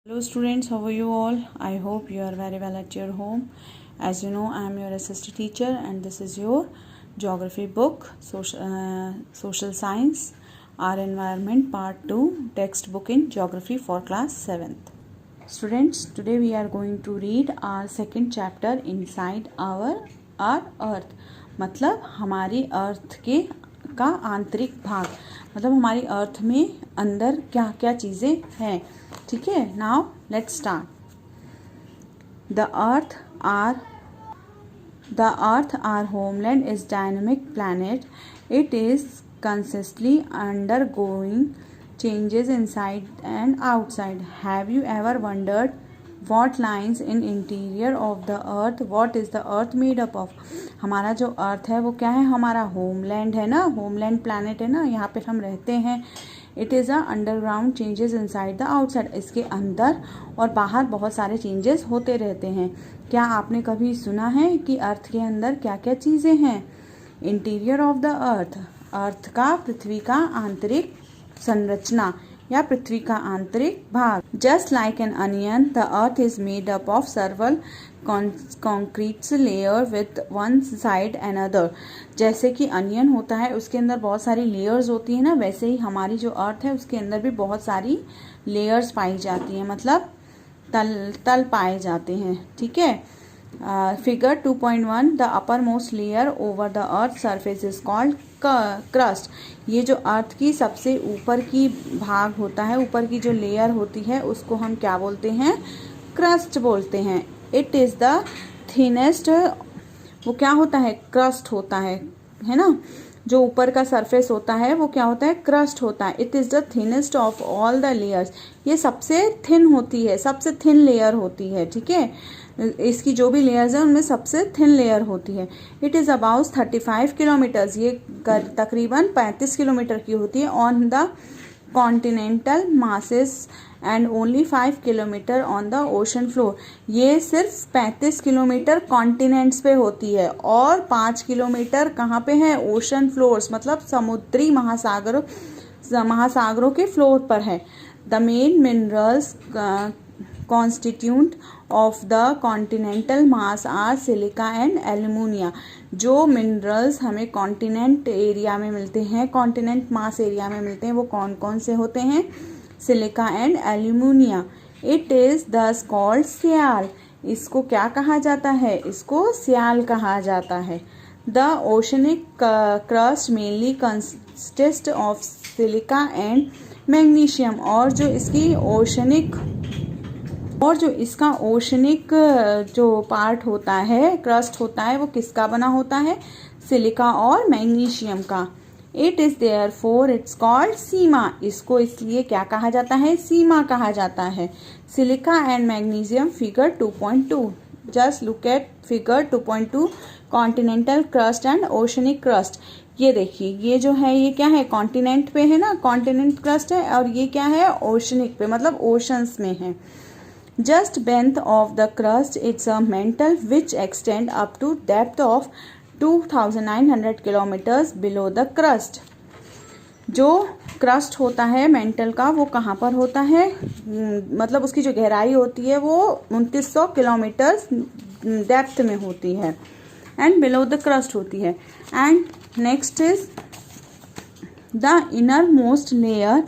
Hello students, how are you all? I hope you are very well at your home. As you know, I am your assistant teacher and this is your geography book, social science, our environment part 2 textbook in geography for class 7th. Students, today we are going to read our second chapter inside our earth. मतलब हमारी अर्थ का आंतरिक भाग, मतलब हमारी अर्थ में अंदर क्या क्या चीज़ें हैं. ठीक है. Now let's start. The earth our homeland is dynamic planet. It is constantly undergoing changes inside and outside. Have you ever wondered what lies in interior of the earth? What is the earth made up of? हमारा जो अर्थ है वो क्या है? हमारा homeland है ना, homeland planet है ना, यहाँ पे हम रहते हैं. It is a underground changes inside the outside. इसके अंदर और बाहर बहुत सारे चेंजेस होते रहते हैं. क्या आपने कभी सुना है कि अर्थ के अंदर क्या क्या चीज़ें हैं? इंटीरियर ऑफ द अर्थ का, पृथ्वी का आंतरिक संरचना या पृथ्वी का आंतरिक भाग. Just like an onion the earth is made up of सर्वल concrete layer with one side and other. जैसे कि अनियन होता है उसके अंदर बहुत सारी लेयर्स होती है ना, वैसे ही हमारी जो अर्थ है उसके अंदर भी बहुत सारी लेयर्स पाई जाती हैं, मतलब तल पाए जाते हैं. ठीक है. Figure 2.1 the upper most layer over the earth surface is called crust. ये जो अर्थ की सबसे ऊपर की भाग होता है, ऊपर की जो लेयर होती है उसको हम क्या बोलते हैं? क्रस्ट बोलते हैं. It is the thinnest. वो क्या होता है? क्रस्ट होता है ना. जो ऊपर का सरफेस होता है वो क्या होता है? क्रस्ट होता है. It is the thinnest of all the layers. ये सबसे थिन होती है, सबसे थिन लेयर होती है. ठीक है. इसकी जो भी लेयर्स है उनमें सबसे थिन लेयर होती है. It is about 35 kilometres. ये तकरीबन 35 किलोमीटर की होती है. On the continental masses and only 5 kilometre on the ocean floor. ये सिर्फ 35 किलोमीटर कॉन्टिनेंट्स पे होती है और 5 किलोमीटर कहाँ पे है? ओशन फ्लोर्स, मतलब समुद्री महासागरों के फ्लोर पर है. The main minerals constitute of the continental mass are silica and alumina. जो मिनरल्स हमें कॉन्टिनेंट एरिया में मिलते हैं, कॉन्टिनेंट मास एरिया में मिलते हैं, वो कौन कौन से होते हैं? Silica and alumina. It is दस कॉल्ड सियाल. इसको क्या कहा जाता है? इसको सियाल कहा जाता है. The oceanic crust mainly consist of silica and magnesium. और जो इसका ओशनिक जो पार्ट होता है, क्रस्ट होता है, वो किसका बना होता है? सिलिका और मैग्नीशियम का. It is therefore it's called SIMA. इसको इसलिए क्या कहा जाता है? सीमा कहा जाता है. Silica and magnesium. Figure 2.2. Just look at figure 2.2. Continental crust and oceanic crust. ये देखिए, ये जो है ये क्या है? कॉन्टिनेंट पे है ना, कॉन्टिनेंट क्रस्ट है. और ये क्या है? ओशनिक पे, मतलब ओशंस में है. Just beneath of the crust it's a mantle which extend up to depth of 2900 kilometers below the crust. जो क्रस्ट होता है मेंटल का, वो कहाँ पर होता है? मतलब उसकी जो गहराई होती है वो 2900 किलोमीटर डेप्थ में होती है एंड बिलो द क्रस्ट होती है. And next is the inner most layer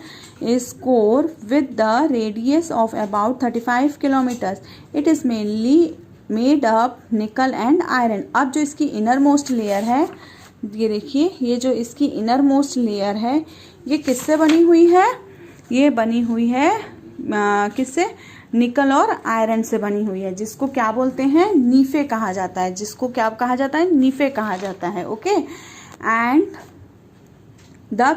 is core with the radius of about 35 kilometers. It is mainly made up nickel and iron. अब जो इसकी इनर मोस्ट लेयर है, ये देखिए, ये जो इसकी इनर मोस्ट लेयर है ये किससे बनी हुई है? ये बनी हुई है किससे? निकल और आयरन से बनी हुई है, जिसको क्या बोलते हैं? नीफे कहा जाता है. जिसको क्या कहा जाता है? नीफे कहा जाता है. Okay. And the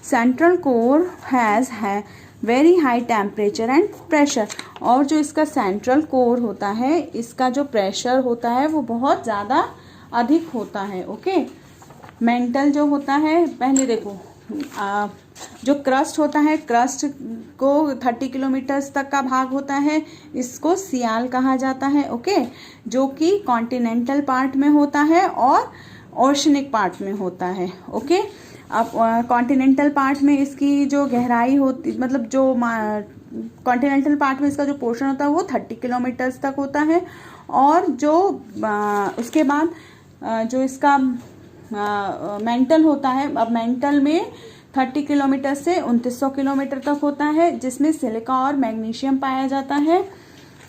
central core has है very high temperature and pressure. और जो इसका सेंट्रल कोर होता है, इसका जो प्रेशर होता है वो बहुत ज़्यादा अधिक होता है. ओके. मेंटल जो होता है, पहले देखो, जो क्रस्ट होता है, क्रस्ट को 30 किलोमीटर तक का भाग होता है, इसको सियाल कहा जाता है. ओके. जो कि कॉन्टिनेंटल पार्ट में होता है और ओशनिक पार्ट में होता है. ओके. अब कॉन्टिनेंटल पार्ट में इसकी जो गहराई होती, मतलब जो कॉन्टिनेंटल पार्ट में इसका जो पोर्शन होता है वो 30 किलोमीटर्स तक होता है, और जो उसके बाद जो इसका मेंटल होता है, अब मेंटल में 30 किलोमीटर से 2900 किलोमीटर तक होता है, जिसमें सिलिका और मैग्नीशियम पाया जाता है,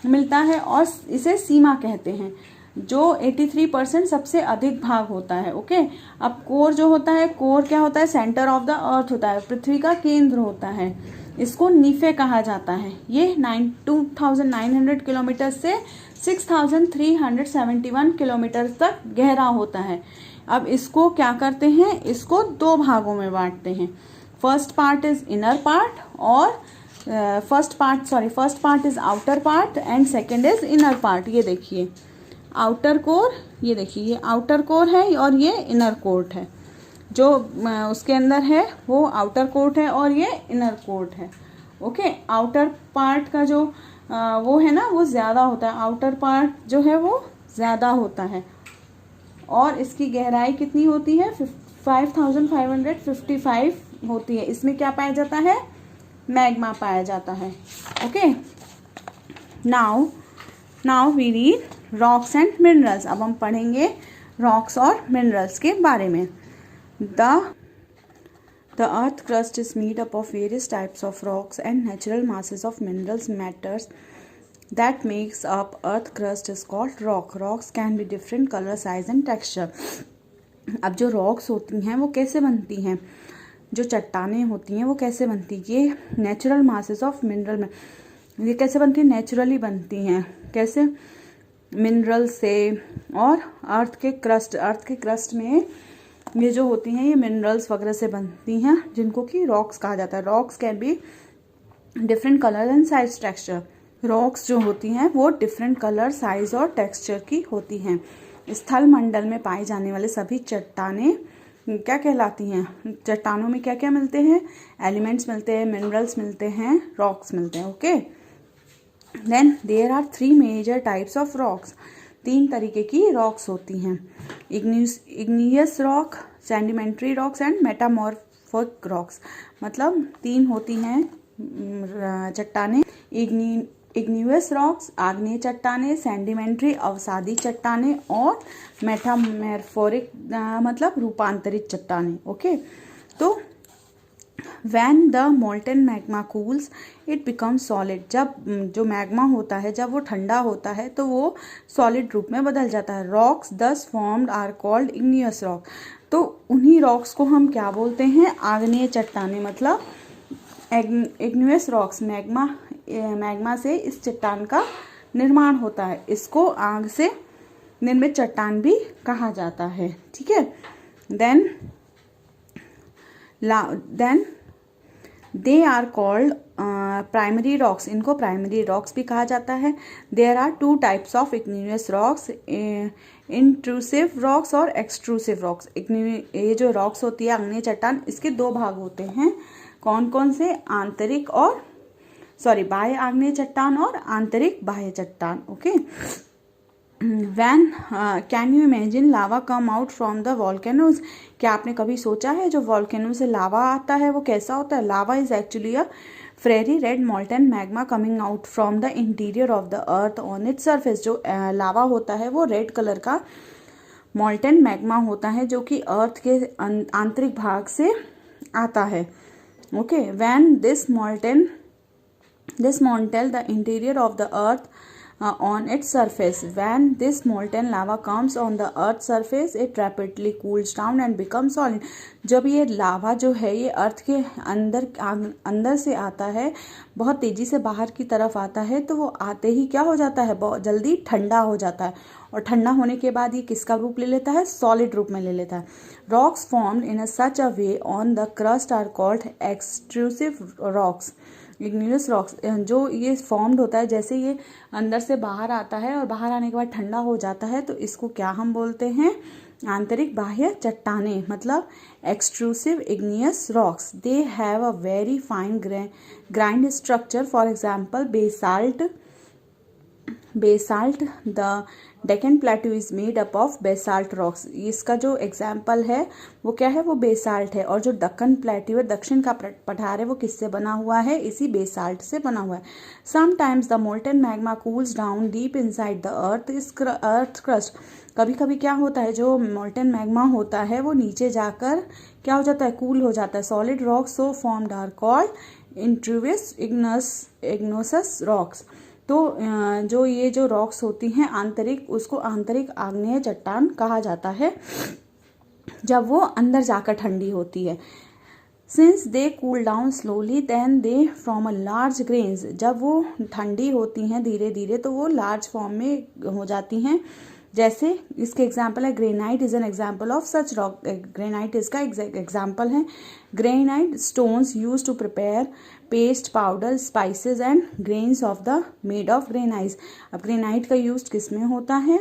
मिलता है, और इसे सीमा कहते हैं, जो 83% सबसे अधिक भाग होता है। ओके, अब कोर जो होता है, कोर क्या होता है, सेंटर ऑफ द अर्थ होता है, पृथ्वी का केंद्र होता है, इसको नीफे कहा जाता है। ये 2900 किलोमीटर से 6371 किलोमीटर तक गहरा होता है। अब इसको क्या करते हैं, इसको दो भागों में बांटते हैं। First part is inner part और first part is outer part and second is inner part. ये देखिए आउटर कोर, ये देखिए ये आउटर कोर है और ये इनर कोर है। जो उसके अंदर है वो आउटर कोर है और ये इनर कोर है। ओके, आउटर पार्ट का जो वो है ना वो ज़्यादा होता है, आउटर पार्ट जो है वो ज़्यादा होता है, और इसकी गहराई कितनी होती है, 5555 होती है। इसमें क्या पाया जाता है, मैग्मा पाया जाता है। Okay, now we read rocks and minerals. अब हम पढ़ेंगे रॉक्स और मिनरल्स के बारे में। The earth crust is made up of various types of rocks and natural masses of minerals matters that makes up earth crust is called rock. Rocks can be different color, size and texture. अब जो rocks होती हैं वो कैसे बनती हैं, जो चट्टानें होती हैं वो कैसे बनती हैं, ये नेचुरल मासेस ऑफ मिनरल में, ये कैसे बनती हैं, नेचुरली बनती हैं। कैसे, मिनरल से और अर्थ के क्रस्ट में ये जो होती हैं ये मिनरल्स वगैरह से बनती हैं, जिनको कि रॉक्स कहा जाता है। Rocks can be different colour and size texture. Rocks जो होती हैं वो डिफरेंट कलर, साइज और टेक्सचर की होती हैं। स्थल मंडल में पाए जाने वाले सभी चट्टानें क्या कहलाती हैं, चट्टानों में क्या क्या मिलते हैं, एलिमेंट्स मिलते हैं, मिनरल्स मिलते हैं, रॉक्स मिलते हैं। Okay, then there are 3 major types of rocks. 3 तरीके की रॉक्स होती हैं, igneous rock, sedimentary rocks and metamorphic rocks. मतलब 3 होती हैं चट्टानें, इग्नियस रॉक्स आग्नेय चट्टानें, सेडिमेंट्री अवसादी चट्टानें, और मेटामॉर्फिक मतलब रूपांतरित चट्टानें। ओके, तो When the molten magma cools, it becomes solid. जब जो मैग्मा होता है जब वो ठंडा होता है तो वो सॉलिड रूप में बदल जाता है। Rocks thus formed are called igneous rock. तो उन्हीं रॉक्स को हम क्या बोलते हैं, आग्नेय चट्टानें। मतलब igneous रॉक्स, मैग्मा से इस चट्टान का निर्माण होता है, इसको आग से निर्मित चट्टान भी कहा जाता है। ठीक है, then they are called primary rocks, इनको प्राइमरी रॉक्स भी कहा जाता है। There are 2 types of igneous rocks, intrusive rocks और एक्सट्रूसिव रॉक्स। ये जो रॉक्स होती है आग्नेय चट्टान, इसके 2 भाग होते हैं। कौन कौन से, आंतरिक और बाह्य आग्नेय चट्टान और आंतरिक बाह्य चट्टान। Okay, When can you imagine lava come out from the volcanoes? क्या आपने कभी सोचा है जो वॉल्केनो से लावा आता है वो कैसा होता है? Lava is actually a fiery red molten magma coming out from the interior of the earth on its surface. जो लावा होता है वो रेड कलर का मॉल्टन मैग्मा होता है जो कि अर्थ के आंतरिक भाग से आता है। Okay, when this मॉल्टन the interior of the earth on its surface. When this molten lava comes on the earth's surface, it rapidly cools down and becomes solid. जब ये लावा जो है ये अर्थ के अंदर से आता है, बहुत तेजी से बाहर की तरफ आता है, तो वो आते ही क्या हो जाता है, बहुत जल्दी ठंडा हो जाता है, और ठंडा होने के बाद ये किसका रूप ले लेता है, सॉलिड रूप में ले लेता है। Rocks formed in such a way on the crust are called extrusive rocks. Igneous rocks जो ये फॉर्म्ड होता है, जैसे ये अंदर से बाहर आता है और बाहर आने के बाद ठंडा हो जाता है, तो इसको क्या हम बोलते हैं, आंतरिक बाह्य चट्टानें, मतलब extrusive igneous rocks. They have a very fine grind structure, for example basalt basalt, the Deccan प्लेटू is made up of basalt rocks. इसका जो एग्जाम्पल है वो क्या है, वो बेसाल्ट है। और जो दक्कन प्लेटू है, दक्षिण का पठार है, वो किससे बना हुआ है, इसी बेसाल्ट से बना हुआ है। Sometimes the molten magma cools down deep inside the earth is earth crust. कभी कभी क्या होता है, जो मोल्टन मैग्मा होता है वो नीचे जाकर क्या हो जाता है, कूल हो जाता है। Solid rocks so formed are called intrusive igneous rocks. तो जो ये जो रॉक्स होती हैं आंतरिक, उसको आंतरिक आग्नेय चट्टान कहा जाता है जब वो अंदर जाकर ठंडी होती है। Since they cool down slowly then they from a large grains. जब वो ठंडी होती हैं धीरे धीरे तो वो लार्ज फॉर्म में हो जाती हैं। जैसे इसके एग्जाम्पल है granite is an example of such rock. Granite इसका एग्जाम्पल है। Granite stones use to prepare paste, powder, spices and grains of the made of granite. अब ग्रेनाइट का यूज किस में होता है,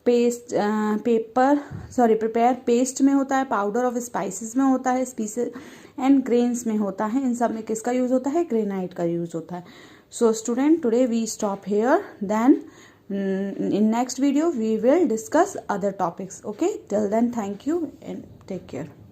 प्रिपेयर पेस्ट में होता है, पाउडर ऑफ स्पाइसेस में होता है, स्पीसेस एंड ग्रेन्स में होता है। इन सब में किसका यूज होता है, ग्रेनाइट का यूज होता है। So student, today we stop here, then in next video we will discuss other topics. Okay, till then, thank you and take care.